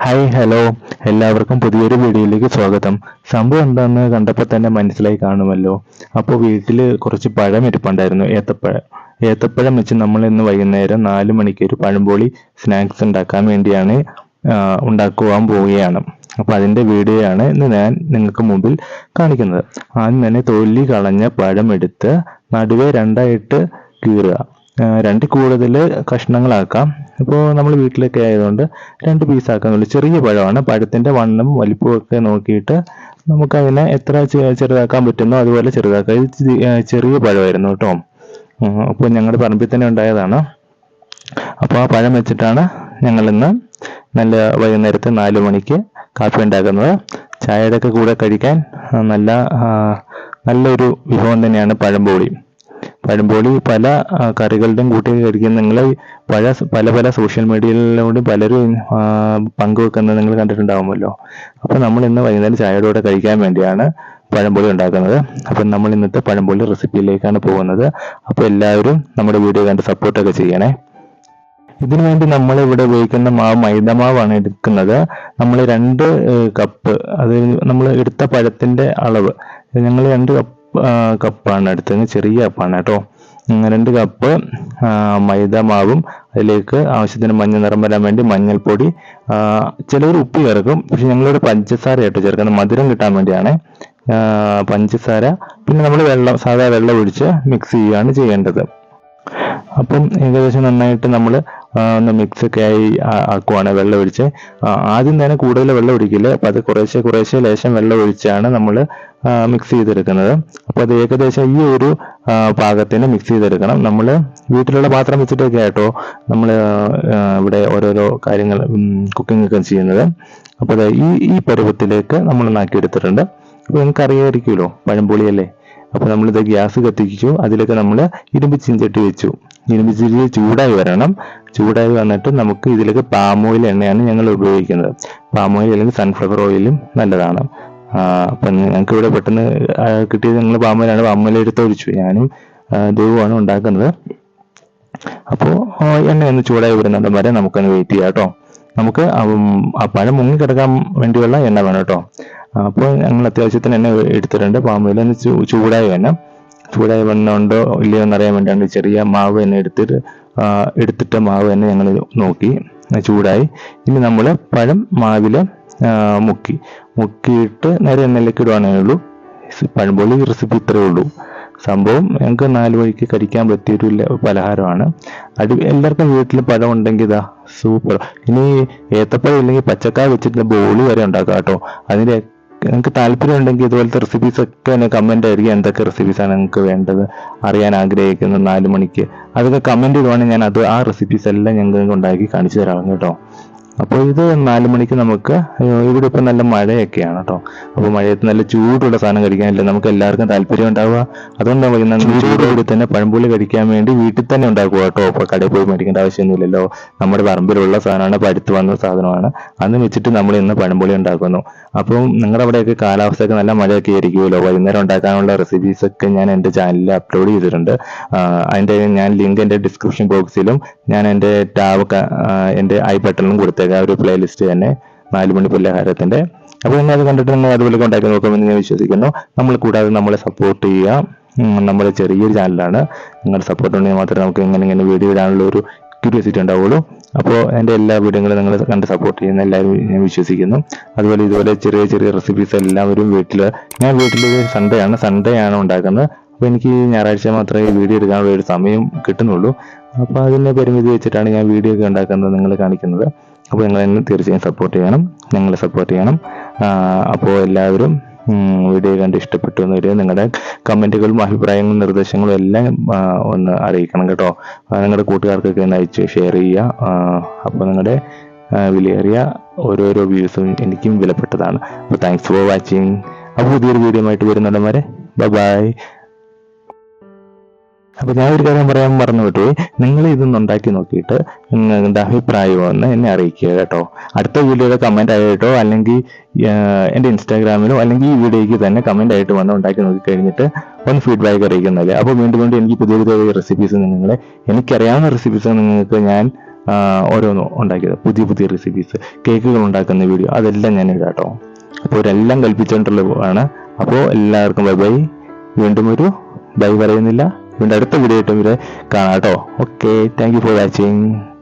Hi hello എല്ലാവർക്കും പുതിയൊരു വീഡിയോയിലേക്ക് സ്വാഗതം. സംഭവം എന്താണെന്ന് കണ്ടപ്പോൾ തന്നെ മനസ്സിലായി കാണുമല്ലോ. അപ്പോൾ വീട്ടിൽ കുറച്ച് പഴം ഇരിപ്പുണ്ടായിരുന്നു, ഏത്തപ്പഴം വെച്ച് നമ്മൾ ഇന്ന് വൈകുന്നേരം 4 മണിക്ക് ഒരു പഴംപൊളി സ്നാക്സ് ഉണ്ടാക്കാൻ വേണ്ടിയാണ് ഉണ്ടാക്കുവാൻ പോവുകയാണ്. അപ്പോൾ അതിൻ്റെ വീഡിയോ ആണ് ഇന്ന് ഞാൻ നിങ്ങൾക്ക് മുമ്പിൽ കാണിക്കുന്നത്. ആദ്യം തന്നെ തൊലി കളഞ്ഞ പഴം എടുത്ത് നടുവേ രണ്ടായിട്ട് കീറുക. രണ്ട് കൂടുതൽ കഷ്ണങ്ങളാക്കാം. ഇപ്പോൾ നമ്മൾ വീട്ടിലൊക്കെ ആയതുകൊണ്ട് 2 പീസാക്കാന്നുള്ളൂ. ചെറിയ പഴമാണ്. പഴത്തിൻ്റെ വണ്ണം വലിപ്പവും ഒക്കെ നോക്കിയിട്ട് നമുക്കതിനെ എത്ര ചെറുതാക്കാൻ പറ്റുന്നോ അതുപോലെ ചെറുതാക്കാം. ഇത് ചെറിയ പഴമായിരുന്നു കേട്ടോ. അപ്പോൾ ഞങ്ങളുടെ പറമ്പിൽ തന്നെ ഉണ്ടായതാണ്. അപ്പോൾ ആ പഴം വെച്ചിട്ടാണ് ഞങ്ങളിന്ന് നല്ല വൈകുന്നേരത്തെ 4 മണിക്ക് കാപ്പി ഉണ്ടാക്കുന്നത്. ചായയുടെ ഒക്കെ കൂടെ കഴിക്കാൻ നല്ലൊരു വിഭവം തന്നെയാണ് പഴംപൊളി. പഴംപൊളി പല കറികളുടെയും കൂട്ടി കഴിക്കുന്ന നിങ്ങൾ പല സോഷ്യൽ മീഡിയയിലൂടെ പലരും പങ്കുവെക്കുന്നത് നിങ്ങൾ കണ്ടിട്ടുണ്ടാവുമല്ലോ. അപ്പോൾ നമ്മൾ ഇന്ന് വൈകുന്നേരം ചായയുടെ കൂടെ കഴിക്കാൻ വേണ്ടിയാണ് പഴംപൊളി ഉണ്ടാക്കുന്നത്. അപ്പം നമ്മൾ ഇന്നത്തെ പഴംപൊളി റെസിപ്പിയിലേക്കാണ് പോകുന്നത്. അപ്പോൾ എല്ലാവരും നമ്മുടെ വീഡിയോ കണ്ട് സപ്പോർട്ടൊക്കെ ചെയ്യണേ. ഇതിനു വേണ്ടി നമ്മൾ ഇവിടെ ഉപയോഗിക്കുന്ന മാവ് മൈദമാവാണ് എടുക്കുന്നത്. നമ്മൾ 2 കപ്പ്, അത് നമ്മൾ എടുത്ത പഴത്തിൻ്റെ അളവ് ഞങ്ങൾ 2 കപ്പാണ് എടുത്തത്. ചെറിയ കപ്പാണ് കേട്ടോ. 2 കപ്പ് മൈദ മാവും അതിലേക്ക് ആവശ്യത്തിന് മഞ്ഞ നിറം വരാൻ വേണ്ടി മഞ്ഞൾപ്പൊടി, ചിലവർ ഉപ്പ് ചേർക്കും, പക്ഷെ ഞങ്ങളിവിടെ പഞ്ചസാര ആയിട്ട് ചേർക്കുന്നത് മധുരം കിട്ടാൻ വേണ്ടിയാണ്. പഞ്ചസാര, പിന്നെ നമ്മൾ സാധാ വെള്ളം ഒഴിച്ച് മിക്സ് ചെയ്യുകയാണ് ചെയ്യേണ്ടത്. അപ്പം ഏകദേശം നന്നായിട്ട് നമ്മൾ ഒന്ന് മിക്സൊക്കെ ആക്കുവാണ് വെള്ളം ഒഴിച്ച്. ആദ്യം തന്നെ കൂടുതൽ വെള്ളം ഒഴിക്കില്ല. അപ്പം അത് കുറേശ്ശെ ലേശം വെള്ളം ഒഴിച്ചാണ് നമ്മൾ മിക്സ് ചെയ്തെടുക്കുന്നത്. അപ്പോൾ അത് ഏകദേശം ഈ ഒരു പാകത്തിന് മിക്സ് ചെയ്തെടുക്കണം. നമ്മൾ വീട്ടിലുള്ള പാത്രം വെച്ചിട്ടൊക്കെ ആയിട്ടോ നമ്മൾ ഇവിടെ ഓരോരോ കാര്യങ്ങൾ കുക്കിംഗ് ഒക്കെ ചെയ്യുന്നത്. അപ്പോൾ അത് ഈ പരുവത്തിലേക്ക് നമ്മൾ നാക്കിയെടുത്തിട്ടുണ്ട്. അപ്പോൾ നിങ്ങൾക്ക് അറിയാമായിരിക്കുമല്ലോ, പഴംപൊളിയല്ലേ. അപ്പോൾ നമ്മളിത് ഗ്യാസ് കത്തിച്ചു. അതിലേക്ക് നമ്മൾ ഇരുമ്പ് ചീഞ്ചട്ടി വെച്ചു. ഇരുമ്പ് ചീഞ്ചട്ടി ചൂടായി വന്നിട്ട് നമുക്ക് ഇതിലേക്ക് പാം ഓയിൽ എണ്ണയാണ് ഞങ്ങൾ ഉപയോഗിക്കുന്നത്. പാം ഓയിൽ അല്ലെങ്കിൽ സൺഫ്ലവർ ഓയിലും നല്ലതാണ്. അപ്പം ഞങ്ങൾക്ക് ഇവിടെ പെട്ടെന്ന് കിട്ടിയത് ഞങ്ങൾ പാം ഓയിൽ എടുത്ത് ഒഴിച്ചു. ഞാനും ദൈവമാണ് ഉണ്ടാക്കുന്നത്. അപ്പോൾ എണ്ണ ഒന്ന് ചൂടായി വരുന്നുണ്ട് വരെ നമുക്കൊന്ന് വെയിറ്റ് ചെയ്യാം കേട്ടോ. നമുക്ക് ആ പഴം മുങ്ങിക്കിടക്കാൻ വേണ്ടിയുള്ള എണ്ണ വേണം കേട്ടോ. അപ്പോൾ ഞങ്ങൾ അത്യാവശ്യത്തിന് എണ്ണ എടുത്തിട്ടുണ്ട്. പാം ഓയിൽ ഒന്ന് ചൂടായി വന്നുണ്ടോ ഇല്ലയോ എന്നറിയാൻ വേണ്ടിയാണ് ചെറിയ മാവ് തന്നെ എടുത്തിട്ട് മാവ് തന്നെ ഞങ്ങൾ നോക്കി ചൂടായി. ഇനി നമ്മൾ പഴം മാവിൽ മുക്കിയിട്ട് നേരെ എണ്ണയിലേക്ക് ഇടുവാനേ ഉള്ളൂ. പഴംപൊളി റെസിപ്പി ഇത്രയേ ഉള്ളൂ. സംഭവം ഞങ്ങൾക്ക് 4 മണിക്ക് കഴിക്കാൻ പറ്റിയൊരു പലഹാരമാണ്. എല്ലാവർക്കും വീട്ടിൽ പഴം ഉണ്ടെങ്കിൽ ഇതാ സൂപ്പർ. ഇനി ഏത്തപ്പഴം ഇല്ലെങ്കിൽ പച്ചക്കായ വെച്ചിട്ട് ബോളി വരെ ഉണ്ടാക്കാം കേട്ടോ. അതിൻ്റെ നിങ്ങൾക്ക് താല്പര്യം ഉണ്ടെങ്കിൽ ഇതുപോലത്തെ റെസിപ്പീസ് ഒക്കെ എന്നെ കമൻ്റ് ആയിരിക്കും. എന്തൊക്കെ റെസിപ്പീസാണ് നിങ്ങൾക്ക് വേണ്ടത് അറിയാൻ ആഗ്രഹിക്കുന്നത് 4 മണിക്ക്, അതൊക്കെ കമൻറ്റ് ചെയ്യുവാണെങ്കിൽ ഞാൻ ആ റെസിപ്പീസ് എല്ലാം ഞങ്ങൾക്ക് ഉണ്ടാക്കി കാണിച്ചു തരാം കേട്ടോ. അപ്പോൾ ഇത് 4 മണിക്ക് നമുക്ക് ഇവിടെ ഇപ്പം നല്ല മഴയൊക്കെയാണ് കേട്ടോ. അപ്പോൾ മഴയത്ത് നല്ല ചൂടുള്ള സാധനം കഴിക്കാനില്ല നമുക്ക് എല്ലാവർക്കും താല്പര്യം ഉണ്ടാവുക. അതുകൊണ്ടാണ് ചൂടോടെ തന്നെ പഴംപൊളി കഴിക്കാൻ വേണ്ടി വീട്ടിൽ തന്നെ ഉണ്ടാക്കുക കേട്ടോ. അപ്പോൾ കടയിൽ പോയി മേടിക്കേണ്ട ആവശ്യമൊന്നുമില്ലല്ലോ. നമ്മുടെ പറമ്പിലുള്ള സാധനമാണ്, പഴുത്ത് വന്ന സാധനമാണ്. അന്ന് വെച്ചിട്ട് നമ്മൾ ഇന്ന് പഴംപൊളി ഉണ്ടാക്കുന്നു. അപ്പം നിങ്ങളുടെ അവിടെയൊക്കെ കാലാവസ്ഥയൊക്കെ നല്ല മഴയൊക്കെ ആയിരിക്കുമല്ലോ. വൈകുന്നേരം ഉണ്ടാക്കാനുള്ള റെസിപ്പീസൊക്കെ ഞാൻ എൻ്റെ ചാനലിൽ അപ്ലോഡ് ചെയ്തിട്ടുണ്ട്. അതിൻ്റെ ഞാൻ ലിങ്ക് എൻ്റെ ഡിസ്ക്രിപ്ഷൻ ബോക്സിലും ഞാൻ എൻ്റെ എൻ്റെ ഐ ബട്ടണിലും കൊടുത്തേക്കാം. ഒരു പ്ലേലിസ്റ്റ് തന്നെ 4 മണി പലഹാരത്തിൻ്റെ. അപ്പോൾ നിങ്ങൾ അത് കണ്ടിട്ട് നിങ്ങൾ അതുപോലെ ഉണ്ടാക്കി നോക്കുമെന്ന് ഞാൻ വിശ്വസിക്കുന്നു. നമ്മൾ കൂടാതെ നമ്മളെ സപ്പോർട്ട് ചെയ്യുക. നമ്മുടെ ചെറിയൊരു ചാനലാണ്. നിങ്ങളുടെ സപ്പോർട്ട് ഉണ്ടെങ്കിൽ മാത്രമേ നമുക്ക് ഇങ്ങനെ വീഡിയോ ഇടാനുള്ള ഒരു ക്യൂരിയോസിറ്റി ഉണ്ടാവുള്ളൂ. അപ്പോൾ എൻ്റെ എല്ലാ വീഡിയോകളും നിങ്ങൾ കണ്ട് സപ്പോർട്ട് ചെയ്യുന്ന എല്ലാവരും ഞാൻ വിശ്വസിക്കുന്നു. അതുപോലെ ഇതുപോലെ ചെറിയ റെസിപ്പീസ് എല്ലാവരും ഞാൻ വീട്ടിൽ സൺഡേ ആണ് ഉണ്ടാക്കുന്നത്. അപ്പോൾ എനിക്ക് ഞായറാഴ്ച മാത്രമേ വീഡിയോ എടുക്കാനുള്ള ഒരു സമയം കിട്ടുന്നുള്ളൂ. അപ്പോൾ അതിൻ്റെ പരിമിതി വെച്ചിട്ടാണ് ഞാൻ വീഡിയോ ഒക്കെ ഉണ്ടാക്കുന്നത്, നിങ്ങൾ കാണിക്കുന്നത്. അപ്പോൾ നിങ്ങൾ എന്നെ തീർച്ചയായും സപ്പോർട്ട് ചെയ്യണം. അപ്പോൾ എല്ലാവരും വീഡിയോ കണ്ട് ഇഷ്ടപ്പെട്ടു എന്ന് വരിക. നിങ്ങളുടെ കമൻറ്റുകളും അഭിപ്രായങ്ങളും നിർദ്ദേശങ്ങളും എല്ലാം ഒന്ന് അറിയിക്കണം കേട്ടോ. നിങ്ങളുടെ കൂട്ടുകാർക്കൊക്കെ ഒന്ന് അയച്ച് ഷെയർ ചെയ്യുക. അപ്പോൾ നിങ്ങളുടെ വിലയേറിയ ഓരോരോ വ്യൂസും എനിക്കും വിലപ്പെട്ടതാണ്. അപ്പോൾ താങ്ക്സ് ഫോർ വാച്ചിങ്. അപ്പോൾ പുതിയൊരു വീഡിയോ ആയിട്ട് വരുന്നുള്ളവരെ ബൈ. അപ്പോൾ ഞാൻ ഒരു കാര്യം പറയാൻ മറന്നു വിട്ടു. നിങ്ങൾ ഇതൊന്ന് ഉണ്ടാക്കി നോക്കിയിട്ട് നിങ്ങളുടെ അഭിപ്രായമെന്ന് എന്നെ അറിയിക്കുക കേട്ടോ. അടുത്ത വീഡിയോയുടെ കമൻ്റ് ആയിട്ടോ അല്ലെങ്കിൽ എൻ്റെ ഇൻസ്റ്റാഗ്രാമിലോ അല്ലെങ്കിൽ ഈ വീഡിയോയ്ക്ക് തന്നെ കമൻ്റ് ആയിട്ട് വന്ന് ഉണ്ടാക്കി നോക്കിക്കഴിഞ്ഞിട്ട് ഒന്ന് ഫീഡ്ബാക്ക് അറിയിക്കുന്നല്ലേ. അപ്പോൾ വീണ്ടും എനിക്ക് പുതിയ റെസിപ്പീസ് എനിക്കറിയാവുന്ന റെസിപ്പീസ് നിങ്ങൾക്ക് ഞാൻ ഓരോന്നും ഉണ്ടാക്കിയത്, പുതിയ പുതിയ റെസിപ്പീസ്, കേക്കുകൾ ഉണ്ടാക്കുന്ന വീഡിയോ, അതെല്ലാം ഞാൻ ഇടാം കേട്ടോ. അപ്പോൾ ഇവരെല്ലാം കൽപ്പിച്ചുകൊണ്ടുള്ളതാണ്. അപ്പോൾ എല്ലാവർക്കും ബൈ ബൈ. വീണ്ടും ഒരു ബൈ പറയുന്നില്ല, വീണ്ടും അടുത്ത വീഡിയോ ആയിട്ട് ഇവരെ കാണാം കേട്ടോ. Okay, thank you for watching.